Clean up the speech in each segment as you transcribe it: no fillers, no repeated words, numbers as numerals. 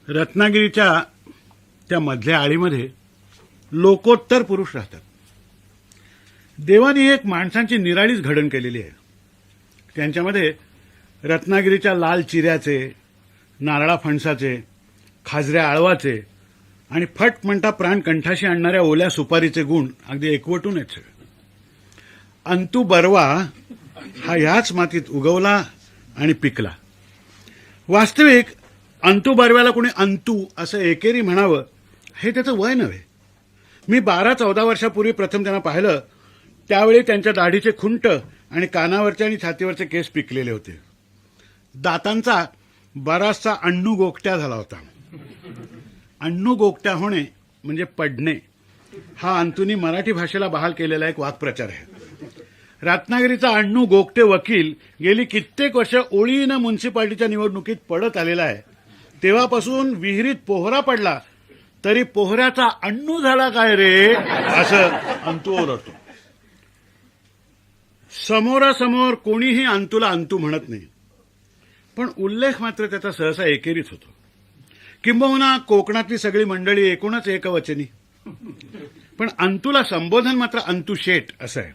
रत्नागिरीच्या त्या मधल्या आळीमध्ये लोकोत्तर पुरुष राहतात. देवाने एक माणसांची निराळीच घडण केलेली आहे. त्यांच्यामध्ये रत्नागिरीच्या लाल चिऱ्याचे, नारळा फणसाचे, खाजऱ्या आळवाचे आणि फट म्हणता प्राण कंठाशी आणणाऱ्या ओल्या सुपारीचे गुण अगदी एकवटून आहेत सगळे. अंतू बर्वा हा ह्याच मातीत उगवला आणि पिकला. वास्तविक अंतू बर्व्याला कोणी अंतू असं एकेरी म्हणावं हे त्याचं वय नव्हे. मी 12-14 वर्षापूर्वी प्रथम त्यांना पाहिलं त्यावेळी त्यांच्या दाढीचे खुंट आणि कानावरचे आणि छातीवरचे केस पिकलेले होते. दातांचा बराचसा अण्णू गोकट्या झाला होता. अण्णू गोकट्या होणे म्हणजे पडणे हा अंतूनी मराठी भाषेला बहाल केलेला एक वाक्प्रचार आहे. रत्नागिरीचा अण्णू गोकटे वकील गेली कित्येक वर्ष ओळीनं म्युन्सिपाल्टीच्या निवडणुकीत पडत आलेला आहे. तेव्हापासून विहिरीत पोहरा पडला तरी पोहऱ्याचा अण्णू झाला काय रे असं अंतू ओरडतो. समोरासमोर कोणीही अंतूला अंतू म्हणत नाही, पण उल्लेख मात्र त्याचा सहसा एकेरीच होतो. किंबहुना कोकणातली सगळी मंडळी एकूणच एकवचनी. पण अंतूला संबोधन मात्र अंतू शेठ असं आहे.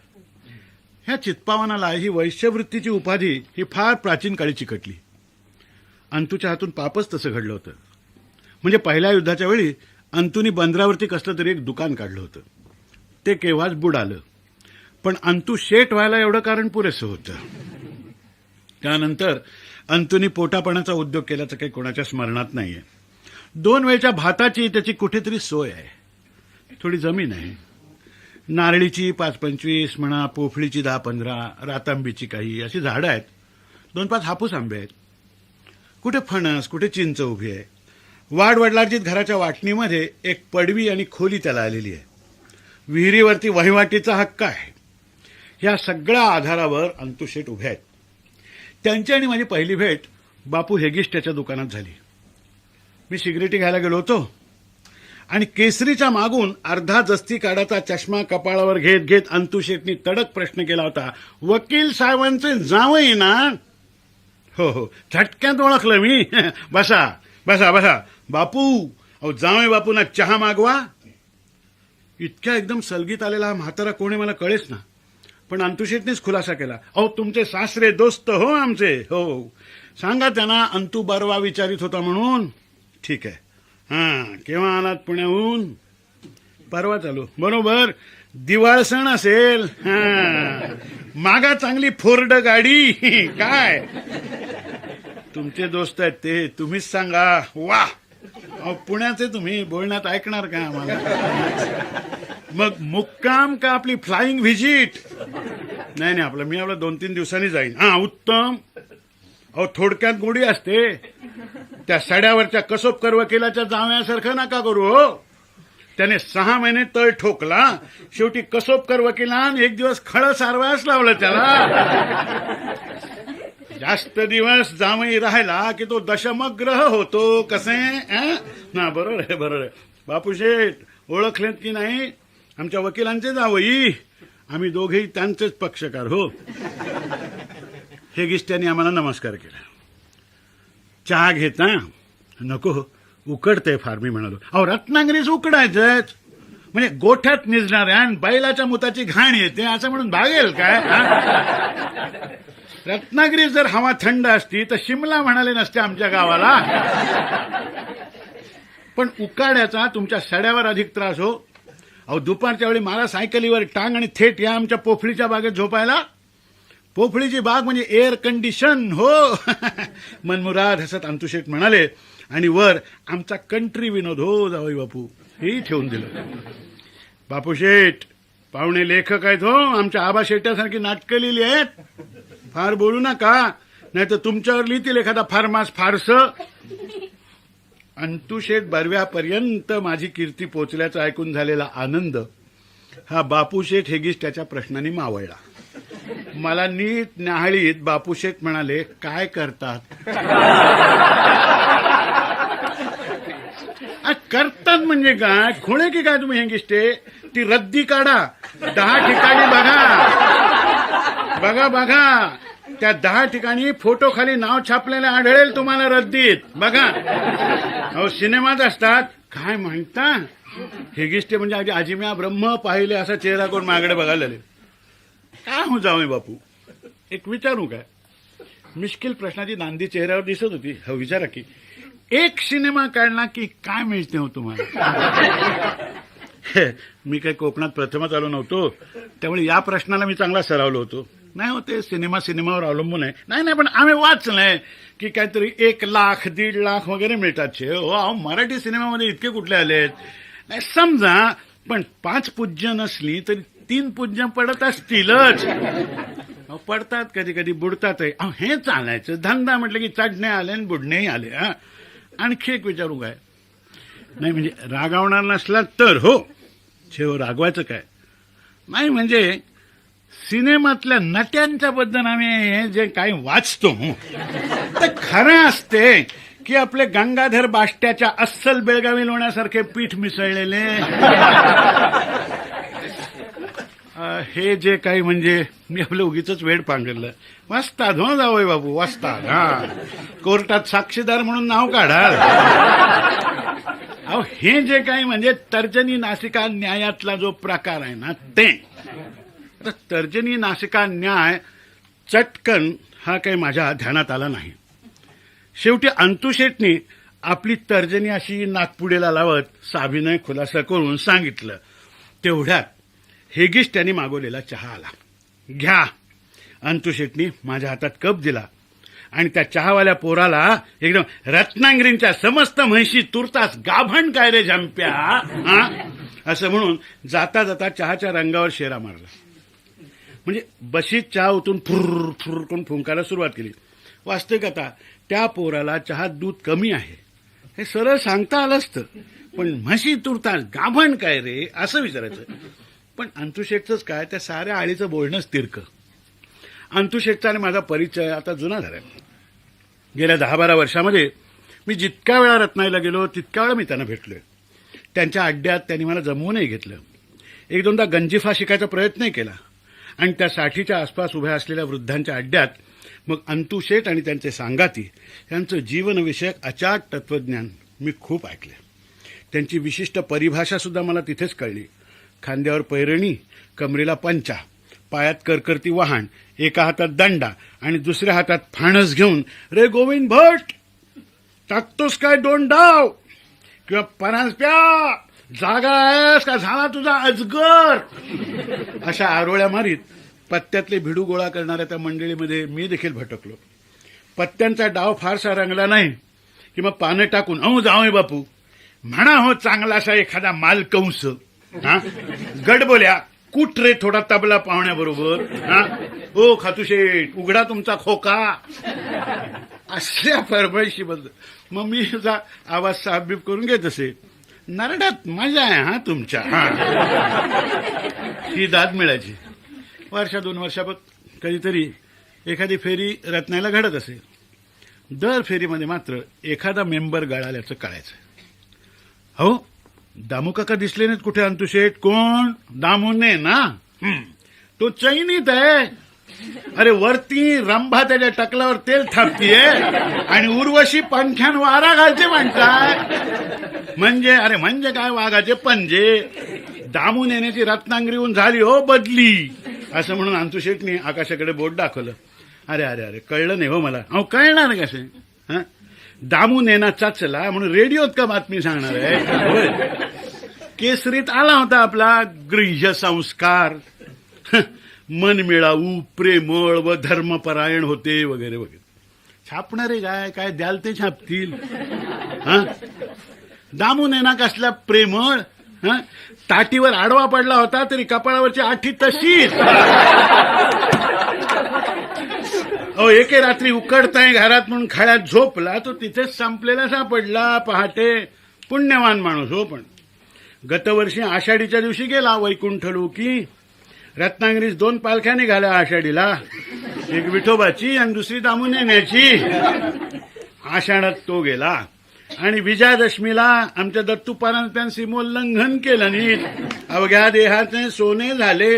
ह्या चित्पावनाला ही वैश्यवृत्तीची उपाधी ही फार प्राचीन काळी चिकटली. अंतूच्या हातून पापच तसं घडलं होतं. म्हणजे पहिल्या युद्धाच्या वेळी अंतूनी बंदरावरती कसलं तरी एक दुकान काढलं होतं. ते केव्हाच बुडालं, पण अंतू शेठ व्हायला एवढं कारण पुरेसं होतं. त्यानंतर अंतूनी पोटापाण्याचा उद्योग केल्याचं काही कोणाच्या स्मरणात नाहीये. 2 वेळच्या भाताची त्याची कुठेतरी सोय आहे. थोडी जमीन आहे. नारळीची 5-25 म्हणा, पोफळीची 10-15, रातांबीची काही अशी झाडं आहेत. 2-5 हापूस आंबे आहेत. कुठे फणस, कुठे चिंच उभी आहे. वाडवडिलांच्या घराच्या वाटणीमध्ये एक पडवी आणि खोली त्याला आलेली आहे. विहिरीवरती वहिवाटीचा हक्क आहे. या सगळ्या आधारावर अंतू शेठ उभे आहेत. त्यांची आणि माझी पहिली भेट बापू हेगिष्ट्याच्या दुकानात झाली. मी सिगरेटी घ्यायला गेलो होतो आणि केसरीच्या मागून अर्धा जस्ती काढाचा चष्मा कपाळावर घेत घेत अंतू शेठनी तडक प्रश्न केला होता, वकील साहेबांचे जावई ना? हो हो, झटक्यात ओळखलं मी. बसा बसा बसा. बापू, अहो जावई बापूंना चहा मागवा. इतक्या एकदम सलगीत आलेला हा म्हातारा कोणी मला कळेच ना. पण अंतू शेठनीच खुलासा केला, अहो तुमचे सासरे दोस्त हो आमचे. हो, सांगा त्यांना अंतू बर्वा विचारित होता म्हणून. ठीक आहे. हां, केव्हा आलात पुण्याहून? परवा चालू. बरोबर, दिवाळ सण असेल. हां, मागा चांगली फोर्ड गाडी. काय तुमचे दोस्त आहेत ते तुम्हीच सांगा. वा, अहो पुण्याचे तुम्ही बोलण्यात ऐकणार का आम्हाला? मग मुक्काम का आपली फ्लाइंग व्हिजिट? नाही, मी आपलं 2-3 दिवसांनी जाईन. हां, उत्तम. अहो थोडक्यात गोडी असते. त्या सड्यावरच्या कसोबकर वकिलाच्या जावयासारखं नका करू हो. त्याने 6 महिने तळ ठोकला, शेवटी कसोबकर वकिलान एक दिवस खळं सारवायच लावलं त्याला. जास्त दिवस जावई राहिला की तो दशमग्रह होतो. कसे ना? बरोबर आहे. बापू शेठ ओळखलेत की नाही? आमच्या वकिलांचे जावई. आम्ही दोघेही त्यांचेच पक्षकार हो. हेगिष्ट्याने आम्हाला नमस्कार केला. चहा घेता? नको, उकडते फार. मी म्हणालो, अहो रत्नागिरीच उकडायचंच. म्हणजे गोठ्यात निजणाऱ्या आणि बैलाच्या मुताची घाण येते असं म्हणून भागेल काय? रत्नागिरी जर हवा थंड असती तर शिमला म्हणाले नसते आमच्या गावाला. पण उकाड्याचा तुमच्या सड्यावर अधिक त्रास हो. अहो दुपारच्या वेळी मला सायकलीवर टांग आणि थेट या आमच्या पोफळीच्या बागेत झोपायला. पोफळीची बाग म्हणजे एअर कंडिशन हो. मनमुराद हसत अंतू शेठ म्हणाले आणि वर आमचा कंट्री विनोद हो जावई बापू हेही ठेवून दिलं. बापू शेठ पाहुणे लेखक आहेत हो. आमच्या आबा शेट्यासारखी नाटकं लिहिली आहेत. फार बोलू नका, नाही तर तुमच्यावर लिहितील एखादा फार्मास फारसं. अंतू शेठ बर्व्यापर्यंत माझी कीर्ती पोचल्याचा ऐकून झालेला आनंद हा बापू शेठ हेगिष्ट्याच्या प्रश्नांनी मावळला. मला नीट न्याहाळीत बापू शेठ म्हणाले, काय करतात? करतात म्हणजे काय? खुणे की काय तुम्ही हेगिष्टे? ती रद्दी काढा, 10 ठिकाणी बघा. त्या 10 ठिकाणी फोटो खाली नाव छापलेले आढळेल तुम्हाला रद्दीत. बघा अहो सिनेमात असतात. काय म्हणता हेगिस्टे म्हणजे अगदी अजिम्या ब्रह्म पाहिले असा चेहरा करून मागडे बघायला आले. काय हो जावई बापू, एक विचारू काय? मिश्किल प्रश्नाची नांदी चेहऱ्यावर दिसत होती. हो विचारा की एक सिनेमा काढला की काय मिळते हो तुम्हाला? मी काही कोकणात प्रथमच आलो नव्हतो, त्यामुळे या प्रश्नाला मी चांगला सरावलो होतो. नाही होते सिनेमावर अवलंबून आहे. नाही पण आम्ही वाचलंय की काहीतरी 1 लाख 1.5 लाख वगैरे मिळतात. हो मराठी सिनेमामध्ये इतके कुठले आलेत? नाही समजा, पण 5 पूज्य नसली तरी 3 पूज्य पडत असतीलच. पडतात कधी कधी बुडतात. हे चालायचं धंदा म्हटलं की चढणे आले आणि बुडणेही आले. आणखी एक विचारू काय? नाही म्हणजे रागावणार नसला तर हो रागवायचं काय नाही. म्हणजे सिनेमातल्या नट्यांच्या बद्दल आम्ही हे जे काही वाचतो ते खरं असते की आपले गंगाधर बाष्ट्याच्या अस्सल बेळगावी लोण्यासारखे पीठ मिसळलेले हे जे काही म्हणजे मी आपलं उगीच वेळ पांघरलं. वाचतात हो जावई बाबू, वाचतात. कोर्टात साक्षीदार म्हणून नाव काढाल. अहो हे जे काही म्हणजे तर्जनी नासिका न्यायातला जो प्रकार आहे ना ते तर्जनी नासिका न्याय चटकन हा काही माझ्या ध्यानात आला नाही. शेवटी अंतुशेटनी आपली तर्जनी अशी नागपुडीला लावत साभिनय खुलासा करून सांगितलं. तेवढ्यात हेगिस्ट यांनी मागवलेला चहा आला. घ्या. अंतुशेटनी माझ्या हातात कप दिला आणि त्या चहावाल्या पोराला एकदम रत्नागिरींच्या समस्त म्हैशी तुरतास गाभण काय रे झंप्या असं म्हणून जाता जाता चहाच्या रंगावर शेरा मारला. म्हणजे बशीत चहा ओतून फुर फुर करून फुंकायला सुरुवात केली. वास्तविकता त्या पोराला चहात दूध कमी आहे हे सरळ सांगता आलं असतं, पण म्हशी तुरतास गाभण काय रे असं विचारायचं. पण अंतुशेठचंच काय, त्या साऱ्या आळीचं बोलणंच तिरकं. अंतुशेठचा आणि माझा परिचय आता जुना झाला. गेल्या 10-12 वर्षामध्ये मी जितक्या वेळा रत्नागिरीला गेलो तितक्या वेळा मी त्यांना भेटलोय. त्यांच्या अड्ड्यात त्यांनी मला जमवूनही घेतलं. 1-2दा गंजिफा शिकायचा प्रयत्नही केला आणि त्या 60च्या आसपास उभ्या असलेल्या वृद्धांच्या अड्ड्यात मग अंतुशेठ आणि त्यांचे सांगाती यांचं जीवनविषयक अचाट तत्वज्ञान मी खूप ऐकले. त्यांची विशिष्ट परिभाषा सुद्धा मला तिथेच कळली. खांद्यावर पैरणी, कमरेला पंचा, पायात करकरती वहाण, एका हातात दंडा आणि दुसऱ्या हातात फाणस घेऊन रे गोविंद भट टाकतोस काय 2 डाव किंवा परांजप्या जागा आहेस का झाला तुझा अजगर अशा आरोळ्या मारीत पत्त्यातले भिडू गोळा करणाऱ्या त्या मंडळीमध्ये मी देखील भटकलो. पत्त्यांचा डाव फारसा रंगला नाही की मग पानं टाकून अहो जावई बापू म्हणा हो चांगलासा एखादा मालकंस गड बोल्या कुठ रे थोडा तबला पाहुण्याबरोबर हो खातूशेठ उघडा तुमचा खोका असल्या फरमाईशी बद्दल मग मी तुझा आवाज साफबीप करून घेत असे. नरड्यात मजा आहे तुमच्या. ही दाद मिळायची. 1-2 वर्षापत कधीतरी एखादी फेरी रत्नायला घडत असे. दर फेरीमध्ये मात्र एखादा मेंबर गळाल्याचं कळायचं. हो दामू काका दिसले नाहीत कुठे? अंतुशेठ कोण? दामूने ना तो चैनीत आहे. अरे वरती रंभा त्याच्या टकलावर तेल थापतीये आणि उर्वशी पंख्यान वारा घालते म्हणताय. म्हणजे काय वाघाचे पंजे. दामू नेण्याची रत्नागिरीहून झाली हो बदली असं म्हणून अंतुशेठनी आकाशाकडे बोट दाखवलं. अरे अरे अरे कळलं नाही हो मला. अहो कळणार कसे? दामू नेना चाचला म्हणून रेडिओत का बातमी सांगणार आहे? केसरीत आला होता आपला गृह्य संस्कार, मन मिळावू, प्रेमळ व धर्मपरायण होते वगैरे वगैरे. छापणारे काय द्याल ते छापतील. दामू नेना कसला प्रेमळ. ताटीवर आडवा पडला होता तरी कपाळावरची आठी तशीच. एके रात्री उकडताय घरात म्हणून खळ्यात झोपला तो तिथेच संपलेला सापडला पहाटे. पुण्यवान माणूस हो. पण गतवर्षी आषाढीच्या दिवशी गेला वैकुंठलू की रत्नागिरीत 2 पालख्या निघाल्या आषाढीला. एक विठोबाची आणि दुसरी दामू नेण्याची. आषाढात तो गेला आणि विजयादशमीला आमच्या दत्तू परांजप्यान सीमोल्लंघन केलं नीट. अवघ्या देहाचे सोने झाले.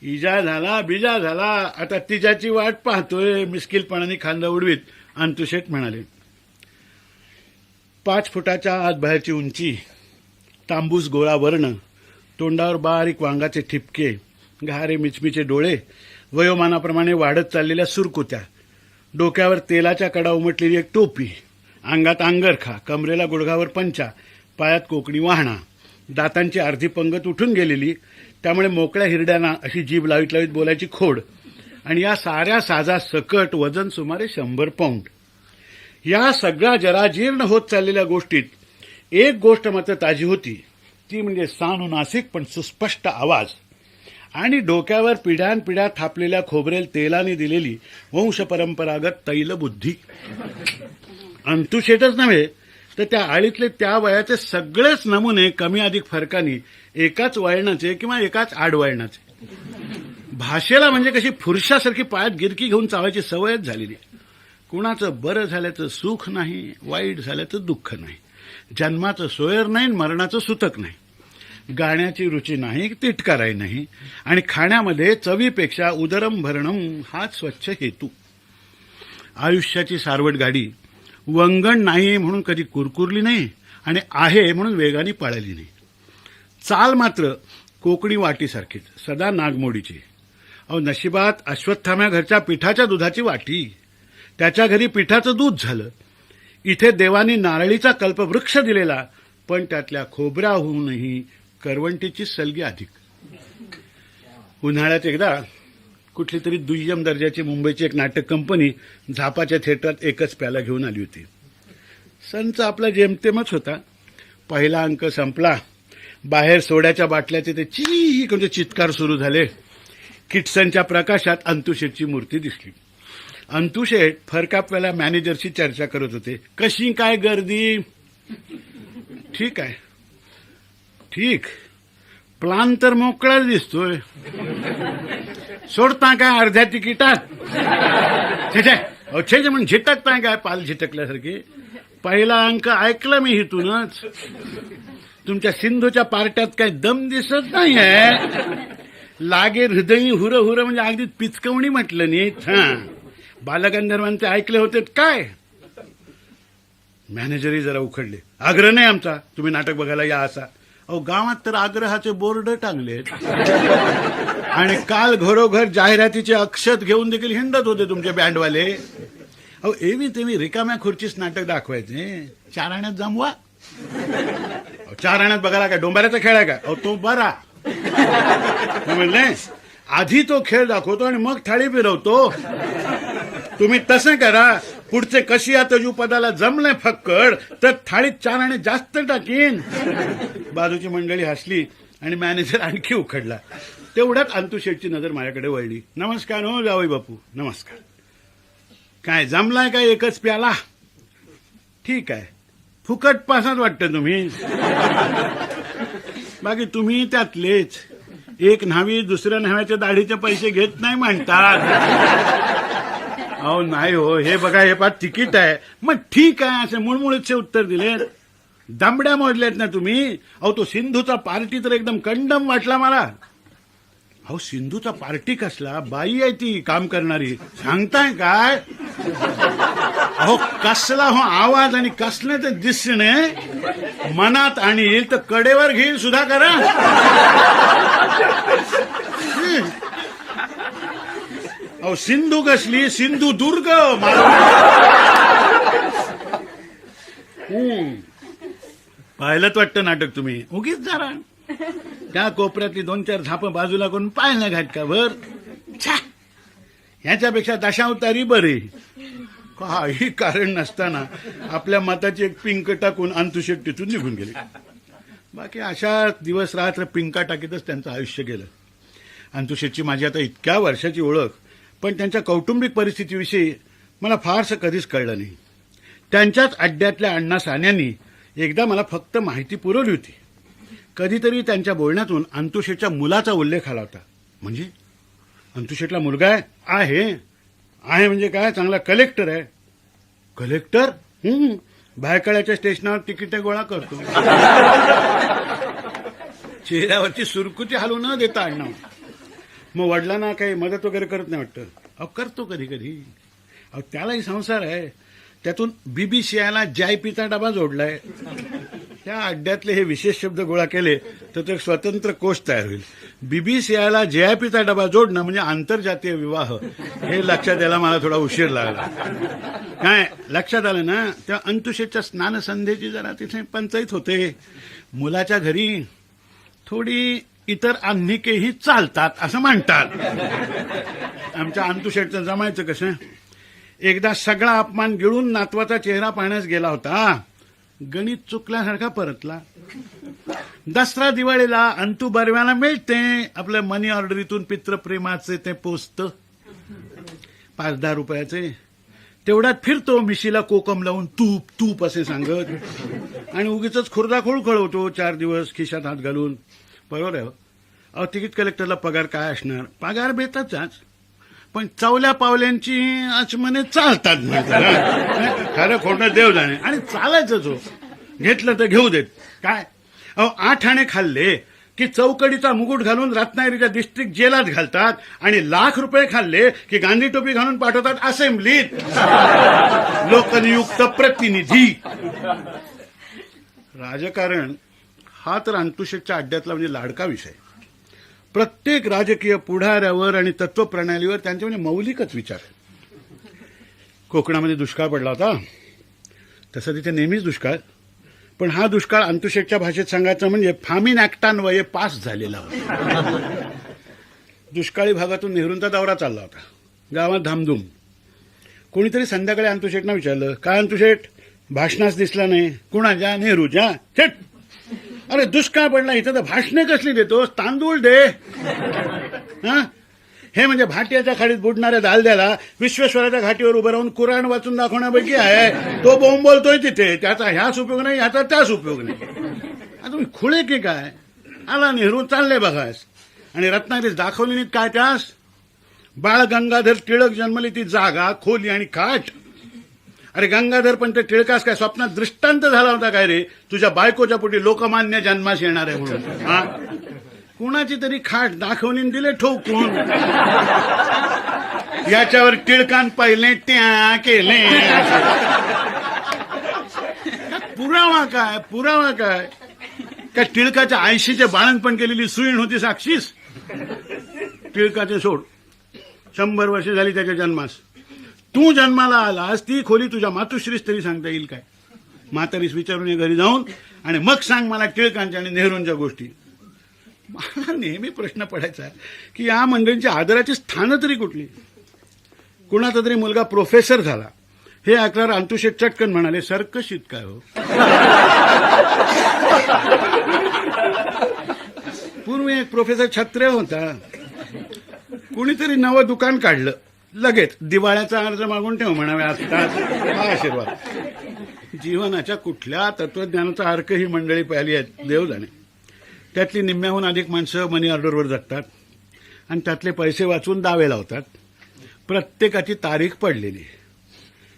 इजा झाला बिजा झाला, आता तिच्याची वाट पाहतोय मिस्किलपणाने खांदा उडवीत अंतुशेठ म्हणाले. 5 फुटाच्या आत बाहेरची उंची, तांबूस गोळा वर्ण, तोंडावर बारीक वांगाचे ठिपके, घारे मिचमिचे डोळे, वयोमानाप्रमाणे वाढत चाललेल्या सुरकुत्या, डोक्यावर तेलाच्या कडा उमटलेली एक टोपी, अंगात अंगरखा, कमरेला गुडघावर पंचा, पायात कोकणी वाहणा, दातांची अर्धी पंगत उठून गेलेली, त्यामुळे मोकळ्या हिरड्यांना अशी जीभ लावीत लावीत बोलायची खोड, आणि या साऱ्या साजा सकट वजन सुमारे 100 पाऊंड. या सगळ्या जराजीर्ण होत चाललेल्या गोष्टीत एक गोष्ट मात्र ताजी होती, ती म्हणजे सानुनासिक पण सुस्पष्ट आवाज आणि डोक्यावर पिढ्यानपिढ्या थापलेल्या खोबरेल तेलाने दिलेली वंशपरंपरागत तैलबुद्धी. अंतुशेठच नव्हे तर त्या आळीतले त्या वयाचे सगळेच नमुने कमी अधिक फरकाने एकाच वळणाचे किंवा एकाच आडवळणाचे. भाषेला म्हणजे कशी फुरशासारखी पायात गिरकी घेऊन चावायची सवयच झालेली. कुणाचं बरं झाल्याचं सुख नाही, वाईट झाल्याचं दुःख नाही, जन्माचं सोयर नाही, मरणाचं सुतक नाही, गाण्याची रुची नाही, तिटकाराही नाही, आणि खाण्यामध्ये चवीपेक्षा उदरम भरणम हाच स्वच्छ हेतू. आयुष्याची सारवट गाडी वंगण नाही म्हणून कधी कुरकुरली नाही आणि आहे म्हणून वेगाने पळाली नाही. चाल मात्र कोकणी वाटीसारखीच, सदा नागमोडीची. अहो, नशिबात अश्वत्थाम्या घरच्या पिठाच्या दुधाची वाटी, त्याच्या घरी पिठाचं दूध झालं. इथे देवानी नारळीचा कल्पवृक्ष दिलेला, पण त्यातल्या खोबऱ्याहूनही करवंटीची सलगी अधिक. उन्हाळ्यात एकदा कुठली तरी दुय्यम दर्जाची मुंबईची एक नाटक कंपनी झापाच्या थिएटरात एकच प्याला घेऊन आली होती. संच आपला जेमतेमच होता. पहिला अंक संपला, बाहेर सोड्याच्या बाटल्याचे ते ची म्हणजे चित्कार सुरू झाले. किटसनच्या प्रकाशात अंतुशेठची मूर्ती दिसली. अंतुशेठ फरकापवाल्या मॅनेजरशी चर्चा करत होते. कशी काय गर्दी? ठीक आहे, ठीक, प्लान तर मोकळाच दिसतोय. सोडता काय अर्ध्या तिकिटात? छे म्हणून झिटकताय काय पाल झिटकल्यासारखी? पहिला अंक ऐकला मी इथूनच. तुमच्या सिंधूच्या पार्ट्यात काही दम दिसत नाहीये. लागे हृदयी हुर हुर म्हणजे अगदी पिचकवणी म्हटलं नीट. बालगंधर्वांचे ऐकले होते काय? मॅनेजरही जरा उखडले. आग्रह नाही आमचा, तुम्ही नाटक बघायला या असा. अहो, गावात तर आग्रहाचे बोर्ड टांगलेत आणि काल घरोघर जाहिरातीचे अक्षत घेऊन देखील हिंडत होते तुमचे बँडवाले. अहो, एवी तेवी रिकाम्या खुर्चीस नाटक दाखवायचे. 4 आण्यात जमवा. 4 आण्यात बघायला काय डोंबाऱ्याचा खेळ आहे का? अहो, तो बरा म्हणले, आधी तो खेळ दाखवतो आणि मग थाळी फिरवतो. तुम्ही तसं करा. पुढचे कशिया तजू पदाला जमले फक्कड तर थाळीत 4 आणे जास्त टाकीन. बाजूची मंडळी हसली आणि मॅनेजर आणखी उखडला. तेवढ्यात अंतुशेठची नजर माझ्याकडे वळली. नमस्कार हो जावई बापू, नमस्कार. काय जमलाय काय एकच प्याला? ठीक आहे, फुकट पासात वाटतं तुम्ही. बाकी तुम्ही त्यातलेच. एक न्हावी दुसऱ्या न्हाव्याच्या दाढीचे पैसे घेत नाही म्हणतात. अहो नाही हो, हे बघा, हे पाच तिकीट आहे. मग ठीक आहे असे मुळमुळचे उत्तर दिले. दांबड्या मोडल्यात ना तुम्ही. अहो, तो सिंधूचा पार्टी तर एकदम कंडम वाटला मला. अहो, सिंधूचा पार्टी कसला? बाई आहे ती काम करणारी. सांगताय काय? अहो, कसला हो आवाज आणि कसले ते दिसणे. मनात आणि येईल तर कडेवर घेईल सुद्धा करा. अहो, सिंधू कसली? सिंधुदुर्ग. पाहिलंच वाटतं नाटक तुम्ही. उगीच जरा त्या कोपऱ्यातली 2-4 झापं बाजूला करून पाहिलं घाटकावर. ह्याच्यापेक्षा दशावतारी बरी. काही कारण नसताना आपल्या मताची एक पिंक टाकून अंतुशेठ तिथून निघून गेले. बाकी अशा दिवस रात्र पिंका टाकीतच त्यांचं आयुष्य गेलं. अंतुशेठची माझी आता इतक्या वर्षाची ओळख, पण त्यांच्या कौटुंबिक परिस्थितीविषयी मला फारसं कधीच कळलं नाही. त्यांच्याच अड्ड्यातल्या अण्णा सान्यांनी एकदा मला फक्त माहिती पुरवली होती. कधीतरी त्यांच्या बोलण्यातून अंतुशेठच्या मुलाचा उल्लेख आला होता. म्हणजे अंतुशेठला मुलगा आहे? आहे म्हणजे काय? चांगला कलेक्टर आहे. कलेक्टर? भायखळ्याच्या स्टेशनावर तिकीट गोळा करतो. चेहऱ्यावरची सुरकुती हलू न देता अण्णा. मग वडिलांना काही मदत वगैरे करत नाही वाटतं. अहो करतो कधी कधी. अहो त्यालाही संसार आहे. त्यातून बीबीसीआयला JIPचा डबा जोडलाय. त्या अड्ड्यातले हे विशेष शब्द गोळा केले तर ते स्वतंत्र कोश तयार होईल. बीबीसीआयला JIPचा डबा जोडणं म्हणजे आंतरजातीय विवाह. हे लक्षात यायला मला थोडा उशीर लागला. काय लक्षात आलं ना, त्या अंतुशेच्या स्नानसंध्येची जरा तिथे पंचायत होते. मुलाच्या घरी थोडी इतर आन्निकेही चालतात असं म्हणतात. आमच्या अंतुशेटचं जमायचं कसं, एकदा सगळा अपमान गिळून नातवाचा चेहरा पाहण्यास गेला होता. गणित चुकल्यासारखा परतला. दसरा दिवाळीला अंतू बरव्याला मिळते आपल्या मनी ऑर्डरीतून पित्रप्रेमाचे ते पोचतं 5-10 रुपयाचे. तेवढ्यात फिरतो मिशीला कोकम लावून तूप तूप असे सांगत आणि उगीच खुर्दाखोळ खळवतो 4 दिवस खिशात हात घालून. बरोबर आहे. अहो तिकीट कलेक्टरला पगार काय असणार, पगार बेताचाच, पण चवल्या पावल्यांची आचमने चालतात म्हणतात. खरं खोटं देव जाणे. आणि चालायचंच हो, घेतलं तर घेऊ देत. काय अहो 8 आणे खाल्ले की चौकडीचा मुकुट घालून रत्नागिरीच्या डिस्ट्रिक्ट जेलात घालतात आणि ₹1,00,000 खाल्ले की गांधी टोपी घालून पाठवतात असेंब्लीत. लोकनियुक्त प्रतिनिधी. राजकारण हा तर अंतुशेटच्या अड्ड्यातला म्हणजे लाडका विषय. प्रत्येक राजकीय पुढाऱ्यावर आणि तत्वप्रणालीवर त्यांचे म्हणजे मौलिकच विचार. कोकणामध्ये दुष्काळ पडला होता, तसं तिथे नेहमीच दुष्काळ, पण हा दुष्काळ अंतुशेटच्या भाषेत सांगायचं म्हणजे फामिन ऍक्टान्वये पास झालेला होता. दुष्काळी भागातून नेहरूंचा दौरा चालला होता. गावात धामधूम. कोणीतरी संध्याकाळी अंतुशेटना विचारलं, काय अंतुशेट भाषणास दिसला नाही? कुणाच्या? नेहरूच्या. छेट, अरे दुष्काळ पडला इथं तर भाषणे कसली देतोस, तांदूळ दे. हे म्हणजे भाटियाच्या खाडीत बुडणाऱ्या दालद्याला विश्वेश्वराच्या घाटीवर उभं राहून कुराण वाचून दाखवण्यापैकी आहे. तो बोंब बोलतोय तिथे, त्याचा ह्याच उपयोग नाही, ह्याचा त्याच उपयोग नाही. आता तुम्ही खुळे की काय? आला नेहरू, चालले बघास. आणि रत्नागिरीत दाखवली नाहीत काय त्यास? बाळ गंगाधर टिळक जन्मली ती जागा, खोली आणि खाट. अरे गंगाधर पण ते टिळकास काय स्वप्नात दृष्टांत झाला होता काय रे, तुझ्या बायकोच्या पोटी लोकमान्य जन्मास येणार आहे म्हणून? हा, कुणाची तरी खाट दाखवली दिले ठोकून. याच्यावर टिळकान पहिले त्या केले. पुरावा काय? पुरावा काय? काय टिळकाच्या 80चे बाळणपण केलेली सुईण होती साक्षीस? टिळकाचे सोड, 100 वर्ष झाली त्याच्या जन्मास. तू जन्माला आलास ती खोली तुझ्या मातुश्रीस तरी सांगता येईल काय? म्हातारीस विचारून ये घरी जाऊन आणि मग सांग मला टिळकांच्या आणि नेहरूंच्या गोष्टी. मला नेहमी प्रश्न पडायचा की या मंडळींची आदराची स्थानं तरी कुठली? कुणाचा तरी मुलगा प्रोफेसर झाला हे ऐकल्यावर अंतुशेट चटकन म्हणाले, सर्कशीत काय हो? पूर्वी एक प्रोफेसर छत्रे होता. कुणीतरी नवं दुकान काढलं, लगेच दिवाळ्याचा अर्ज मागून ठेव म्हणावे असतात. हा आशीर्वाद. जीवनाच्या कुठल्या तत्वज्ञानाचा अर्क ही मंडळी पाहिली आहेत देव जाणे. त्यातली निम्म्याहून अधिक माणसं मनी ऑर्डरवर जगतात आणि त्यातले पैसे वाचून दावे लावतात. प्रत्येकाची तारीख पडलेली.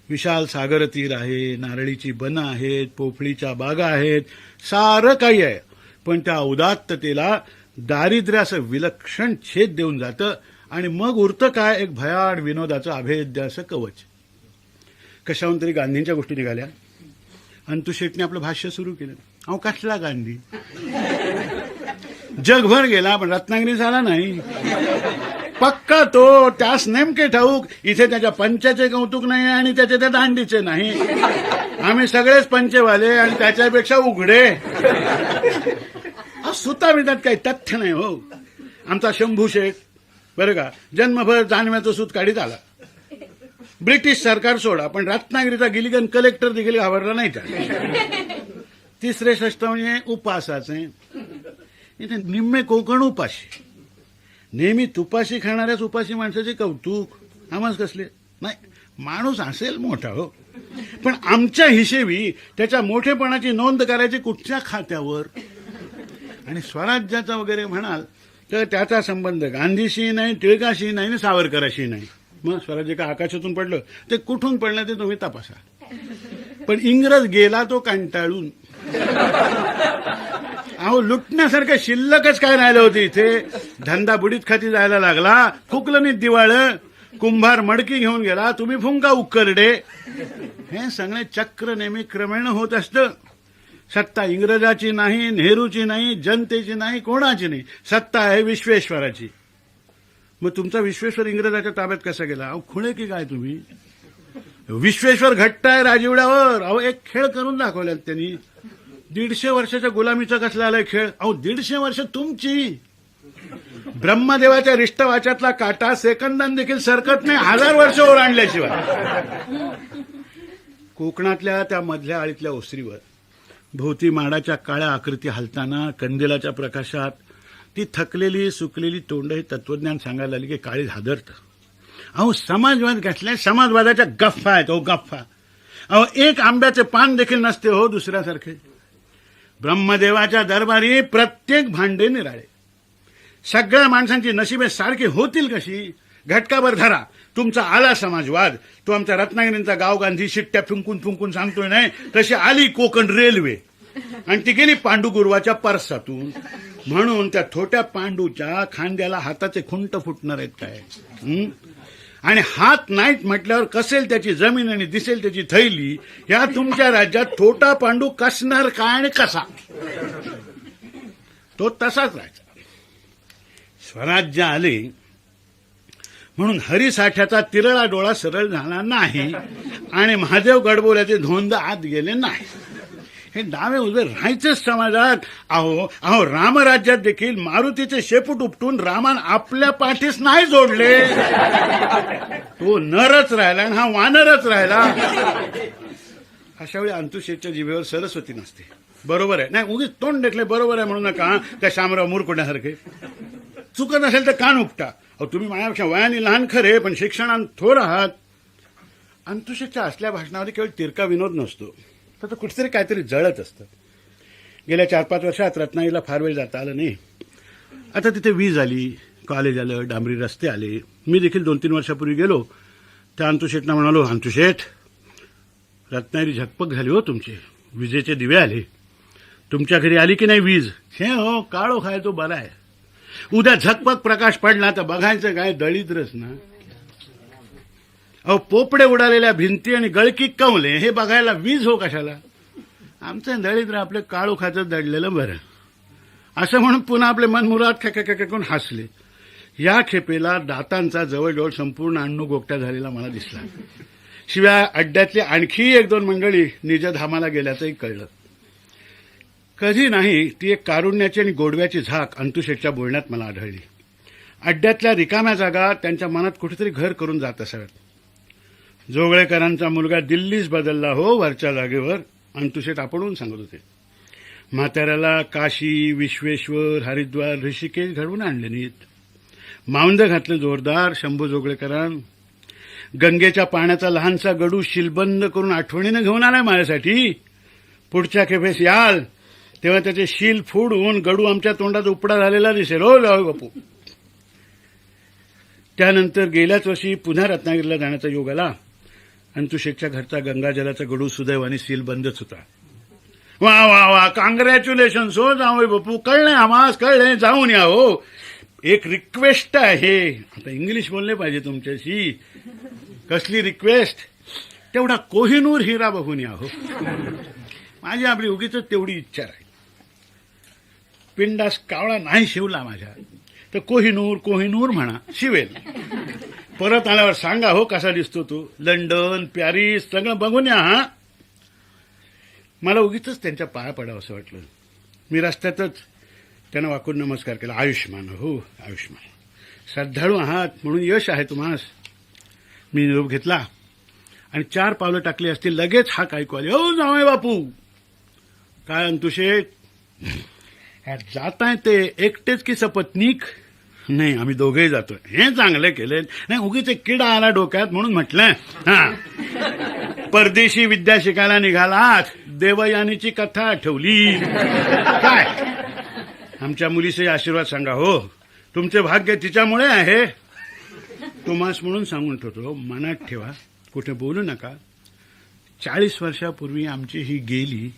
विशाल सागर तीर आहे, नारळीची बनं आहेत, पोफळीच्या बागा आहेत, सारं काही आहे. पण त्या उदात्ततेला दारिद्र्याचं विलक्षण छेद देऊन जातं आणि मग उरतं काय? एक भयाड विनोदाचं अभेद्य असं कवच. कशाहून तरी गांधींच्या गोष्टी निघाल्या. अंतुशेटने आपलं भाष्य सुरू केलं. अहो कसला गांधी? जगभर गेला पण रत्नागिरी झाला नाही. पक्का तो, त्यास नेमके ठाऊक इथे त्याच्या पंचाचे कौतुक नाही आणि त्याचे त्या दांडीचे नाही. आम्ही सगळेच पंचेवाले आणि त्याच्यापेक्षा उघडे. सुताविदात काही तथ्य नाही हो. आमचा शंभू शेठ बरं का जन्मभर जानव्याचं सूत काढीत आला. ब्रिटिश सरकार सोडा पण रत्नागिरीचा गिलिगन कलेक्टर देखील घाबरला नाही त्याला. तिसरे षष्ट म्हणजे उपासाचे. इथे निम्मे कोकण उपाशी. नेहमी तुपाशी खाणाऱ्याच उपाशी माणसाचे कौतुक. आम्हाच कसले नाही. माणूस असेल मोठा हो, पण आमच्या हिशेबी त्याच्या मोठेपणाची नोंद करायची कुठच्या खात्यावर? आणि स्वराज्याचा वगैरे म्हणाल तर त्याचा संबंध गांधीशी नाही, टिळकाशी नाही आणि सावरकराशी नाही. मग स्वराज्य का आकाशातून पडलं? ते कुठून पडलं ते तुम्ही तपासा. पण इंग्रज गेला तो कंटाळून. अहो लुटण्यासारखं शिल्लकच काय राहिलं होतं इथे. धंदा बुडीत खाती जायला लागला, फुकलं नाही दिवाळ, कुंभार मडकी घेऊन गेला, तुम्ही फुंका उकरडे. हे सगळे चक्र नेहमी क्रमेण होत असतं. सत्ता इंग्रजाची नाही, नेहरूची नाही, जनतेची नाही, कोणाची नाही. सत्ता आहे विश्वेश्वराची. मग तुमचा विश्वेश्वर इंग्रजाच्या ताब्यात कसा गेला? अहो खुळे की काय तुम्ही? विश्वेश्वर घट्ट आहे राजवड्यावर. अहो एक खेळ करून दाखवल्यात त्यांनी. 150 वर्षाच्या गुलामीचा कसला आलाय खेळ? अहो 150 वर्ष तुमची. ब्रह्मदेवाच्या रिष्टवाच्यातला काटा सेकंदान देखील सरकत नाही 1000 वर्ष ओलांडल्याशिवाय. कोकणातल्या त्या मधल्या आळीतल्या ओसरीवर भोवती माडाच्या काळ्या आकृती हलताना कंदिलाच्या प्रकाशात ती थकलेली सुकलेली तोंड हे तत्वज्ञान सांगायला लागली की काळी हादरतं. अहो समाजवाद घातलाय, समाजवादाच्या गफ्फा आहेत. हो गफ्फा. अहो एक आंब्याचे पान देखील नसते हो दुसऱ्यासारखे. ब्रह्मदेवाच्या दरबारी प्रत्येक भांडे निराळे. सगळ्या माणसांची नशिबे सारखी होतील कशी? घटकाभर धरा तुमचा आला समाजवाद. तो आमच्या रत्नागिरींचा गाव गांधी शिट्ट्या फुंकून फुंकून सांगतोय नाही, तशी आली कोकण रेल्वे आणि ती गेली पांडुगुरुवाच्या परसातून. म्हणून त्या छोट्या पांडूच्या खांद्याला हाताचे खुंट फुटणार आहेत काय? आणि हात नाहीत म्हटल्यावर कसेल त्याची जमीन आणि दिसेल त्याची थैली. या तुमच्या राज्यात छोटा पांडू कसणार काय आणि कसा? तो तसाच राहायचा. स्वराज्य आले म्हणून हरिसाठ्याचा तिरळा डोळा सरळ झाला नाही आणि महादेव गडबोल्याचे धोंद आत गेले नाही. हे डावे उभे राहायचेच समाजात. अहो अहो रामराज्यात देखील मारुतीचे शेपूट उपटून रामान आपल्या पाठीस नाही जोडले. तो नरच राहिला आणि हा वानरच राहिला. अशा वेळी अंतुशेठच्या जिभेवर सरस्वती नसते. बरोबर आहे नाही, उगीच तोंड देखले बरोबर आहे म्हणू नका त्या शामराव मुरकुड्यासारखे. चुकत असेल तर कान उपटा. अहो तुम्ही माझ्यापेक्षा वयाने लहान खरे पण शिक्षणात थोर आहात. अंतुशेठच्या असल्या भाषणावर केवळ तिरका विनोद नसतो, तर कुठेतरी काहीतरी जळत असतं. गेल्या 4-5 वर्षात रत्नागिरीला फार वेळ जाता आलं नाही. आता तिथे वीज आली, कॉलेज आलं, डांबरी रस्ते आले. मी देखील 2-3 वर्षापूर्वी गेलो. त्या अंतुशेठना म्हणालो, अंतुशेठ रत्नागिरी झकपक झाली हो तुमची. विजेचे दिवे आले. तुमच्या घरी आली की नाही वीज? हे हो काळो खाय तो बरा आहे. उद्या झकपक प्रकाश पडला तर बघायचं काय? दळिद्रच ना. अहो पोपडे उडालेल्या भिंती आणि गळकी कवले हे बघायला वीज हो कशाला? आमचं दळिद्र आपले काळू खाचं दडलेलं बरं. असं म्हणून पुन्हा आपले मनमुराद करून हसले. या खेपेला दातांचा जवळजवळ संपूर्ण अण्णू गोगट्या झालेला मला दिसला. शिवाय अड्ड्यातली आणखी 1-2 मंडळी निजधामाला गेल्याचंही कळलं. कधी नाही ती एक कारुण्याची आणि गोडव्याची झाक अंतुशेठच्या बोलण्यात मला आढळली. अड्ड्यातल्या रिकाम्या जागा त्यांच्या मनात कुठेतरी घर करून जात असाव्यात. जोगळेकरांचा मुलगा दिल्लीच बदलला हो वरच्या जागेवर, अंतुशेठ आपणहून सांगत होते. म्हाताऱ्याला काशी, विश्वेश्वर, हरिद्वार, ऋषिकेश घडवून आणले नाहीत. मावंद घातलं जोरदार शंभू जोगळेकरां. गंगेच्या पाण्याचा लहानसा गडू शिलबंद करून आठवणीनं घेऊन आलाय माझ्यासाठी. पुढच्या खेपेस याल तेव्हा त्याचे शील फोडून गडू आमच्या तोंडात उपडा झालेला दिसेल हो जाऊ बापू. त्यानंतर गेल्याच वर्षी पुन्हा रत्नागिरीला जाण्याचा योग आला. अंतुशेठच्या घरचा गंगाजलाचा गडू सुदैवाने सील बंदच होता. वा वा वा, कॉंग्रॅच्युलेशन्स हो जावई बापू. कळले आम्हास, कळले, जाऊन या हो. एक रिक्वेस्ट आहे. आता इंग्लिश बोलले पाहिजे तुमच्याशी. कसली रिक्वेस्ट? तेवढा कोहिनूर हिरा बघून या हो. माझी आपली उगीच तेवढी इच्छा आहे. पिंडास कावळा नाही शिवला माझ्या तर कोहिनूर कोहिनूर म्हणा, शिवेल. परत आल्यावर सांगा हो कसा दिसतो तो. लंडन, पॅरिस सगळं बघून या. हा मला उगीच त्यांच्या पाया पडावं असं वाटलं. मी रस्त्यातच त्यांना वाकून नमस्कार केला. आयुष्मान हो आयुष्मान. श्रद्धाळू आहात म्हणून यश आहे तुम्हास. मी निरोप घेतला आणि 4 पावलं टाकली असतील लगेच हाक ऐकू आली. हो जावई बापू. काय अंतुशेठ जाताय ते एकटेच की सपत्नीक? नाही आम्ही दोघेही जातोय. हे चांगले केले. नाही उगीच एक किडा आला डोक्यात म्हणून म्हटलं. हा परदेशी विद्या शिकायला निघालात, देवयानीची कथा आठवली काय? आमच्या मुलीचे आशीर्वाद सांगा हो. तुमचे भाग्य तिच्यामुळे आहे. तुम्हास म्हणून सांगून ठेवतो, मनात ठेवा, कुठे बोलू नका. 40 वर्षापूर्वी आमची ही गेली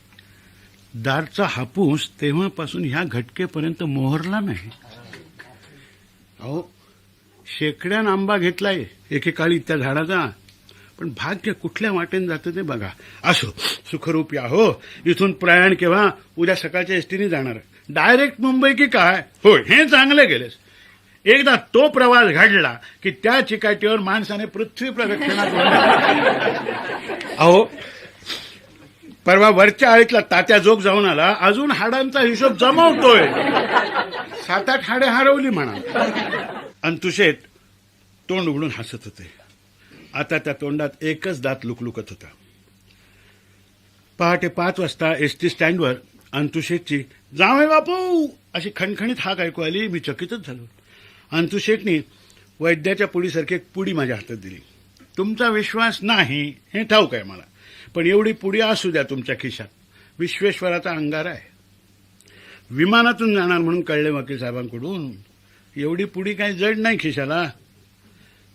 दारचा हापूस तेव्हापासून ह्या घटकेपर्यंत मोहरला नाही. अहो, शेकड्यान आंबा घेतलाय एकेकाळी त्या झाडाचा, पण भाग्य कुठल्या वाटेने जातं ते बघा. असो, सुखरूप या हो. इथून प्रयाण केव्हा? उद्या सकाळच्या एसटीने जाणार. डायरेक्ट मुंबई की काय? होय, हे चांगले गेलेस. एकदा तो प्रवास घडला की त्या चिकाटीवर माणसाने पृथ्वी प्रदक्षिणा करून. अहो, परवा वरच्या आळीतला तात्या जोग जाऊन आला, अजून हाडांचा हिशोब जमवतोय. 7-8 हाडे हरवली म्हणा. अंतुशेठ तोंड उघडून हसत होते. आता त्या तोंडात एकच दात लुकलुकत होता. पहाटे 5 वाजता एसटी स्टँडवर अंतुशेठची जावई बापू अशी खणखणीत हाक ऐकू आली. मी चकितच झालो. अंतुशेठनी वैद्याच्या पुडीसारखी एक पुडी माझ्या हातात दिली. तुमचा विश्वास नाही हे ठाऊक आहे मला, पण एवढी पुडी असू द्या तुमच्या खिशात. विश्वेश्वराचा अंगार आहे. विमानातून जाणार म्हणून कळले वकील साहेबांकडून. एवढी पुडी काही जड नाही खिशाला.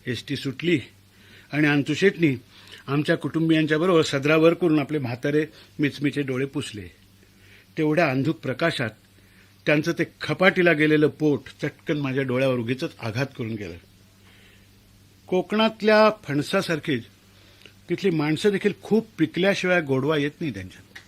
एसटी सुटली आणि अंतुशेठनी आमच्या कुटुंबियांच्याबरोबर सदरावर करून आपले म्हातारे मिचमिचे डोळे पुसले. तेवढ्या अंधुक प्रकाशात त्यांचं ते खपाटीला गेलेलं पोट चटकन माझ्या डोळ्यावर उगीच आघात करून गेलं. कोकणातल्या फणसासारखीच तिथली माणसं देखील खूप पिकल्याशिवाय गोडवा येत नाही त्यांच्यात.